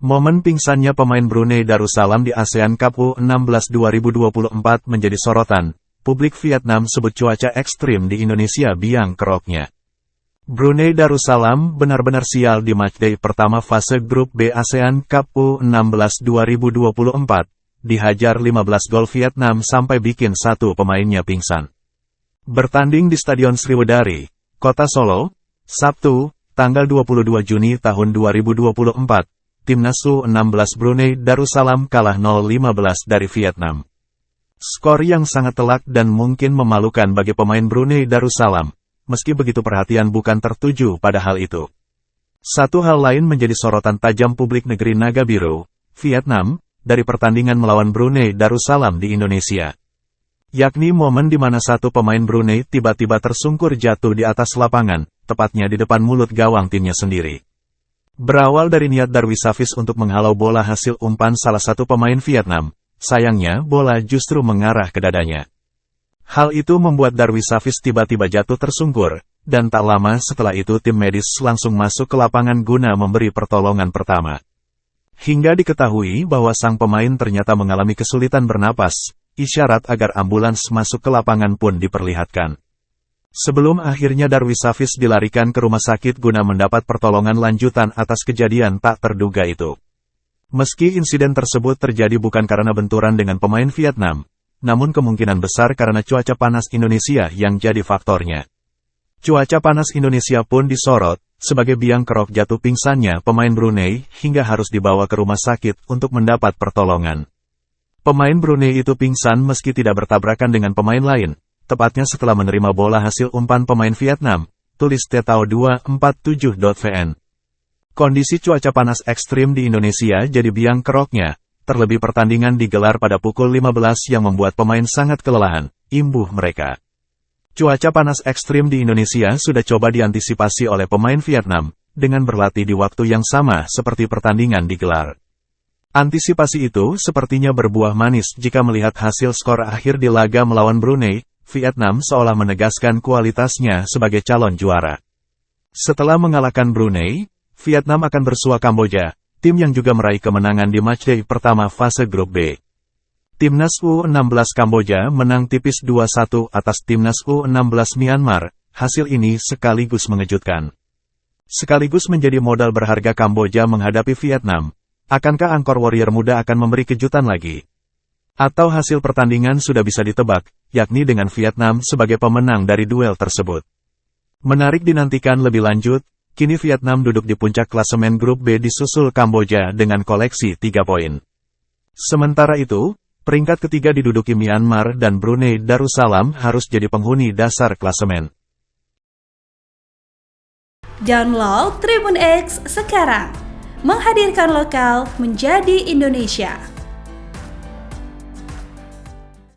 Momen pingsannya pemain Brunei Darussalam di ASEAN Cup U16 2024 menjadi sorotan. Publik Vietnam sebut cuaca ekstrim di Indonesia biang keroknya. Brunei Darussalam benar-benar sial di matchday pertama fase grup B ASEAN Cup U16 2024. Dihajar 15 gol Vietnam sampai bikin satu pemainnya pingsan. Bertanding di Stadion Sriwedari, Kota Solo, Sabtu, tanggal 22 Juni tahun 2024. Timnas U16 Brunei Darussalam kalah 0-15 dari Vietnam. Skor yang sangat telak dan mungkin memalukan bagi pemain Brunei Darussalam, meski begitu perhatian bukan tertuju pada hal itu. Satu hal lain menjadi sorotan tajam publik negeri Naga Biru, Vietnam, dari pertandingan melawan Brunei Darussalam di Indonesia. Yakni momen di mana satu pemain Brunei tiba-tiba tersungkur jatuh di atas lapangan, tepatnya di depan mulut gawang timnya sendiri. Berawal dari niat Darwi Safis untuk menghalau bola hasil umpan salah satu pemain Vietnam, sayangnya bola justru mengarah ke dadanya. Hal itu membuat Darwi Safis tiba-tiba jatuh tersungkur, dan tak lama setelah itu tim medis langsung masuk ke lapangan guna memberi pertolongan pertama. Hingga diketahui bahwa sang pemain ternyata mengalami kesulitan bernapas, isyarat agar ambulans masuk ke lapangan pun diperlihatkan. Sebelum akhirnya Darwi Safis dilarikan ke rumah sakit guna mendapat pertolongan lanjutan atas kejadian tak terduga itu. Meski insiden tersebut terjadi bukan karena benturan dengan pemain Vietnam, namun kemungkinan besar karena cuaca panas Indonesia yang jadi faktornya. Cuaca panas Indonesia pun disorot, sebagai biang kerok jatuh pingsannya pemain Brunei hingga harus dibawa ke rumah sakit untuk mendapat pertolongan. Pemain Brunei itu pingsan meski tidak bertabrakan dengan pemain lain. Tepatnya setelah menerima bola hasil umpan pemain Vietnam, tulis Tetao247.vn. Kondisi cuaca panas ekstrim di Indonesia jadi biang keroknya, terlebih pertandingan digelar pada pukul 15 yang membuat pemain sangat kelelahan, imbuh mereka. Cuaca panas ekstrim di Indonesia sudah coba diantisipasi oleh pemain Vietnam, dengan berlatih di waktu yang sama seperti pertandingan digelar. Antisipasi itu sepertinya berbuah manis jika melihat hasil skor akhir di laga melawan Brunei. Vietnam seolah menegaskan kualitasnya sebagai calon juara. Setelah mengalahkan Brunei, Vietnam akan bersua Kamboja, tim yang juga meraih kemenangan di matchday pertama fase grup B. Timnas U16 Kamboja menang tipis 2-1 atas Timnas U16 Myanmar. Hasil ini sekaligus mengejutkan. Sekaligus menjadi modal berharga Kamboja menghadapi Vietnam. Akankah Angkor Warrior muda akan memberi kejutan lagi? Atau hasil pertandingan sudah bisa ditebak, yakni dengan Vietnam sebagai pemenang dari duel tersebut. Menarik dinantikan lebih lanjut, kini Vietnam duduk di puncak klasemen grup B disusul Kamboja dengan koleksi 3 poin. Sementara itu, peringkat ketiga diduduki Myanmar dan Brunei Darussalam harus jadi penghuni dasar klasemen. Download Tribun X sekarang, menghadirkan lokal menjadi Indonesia.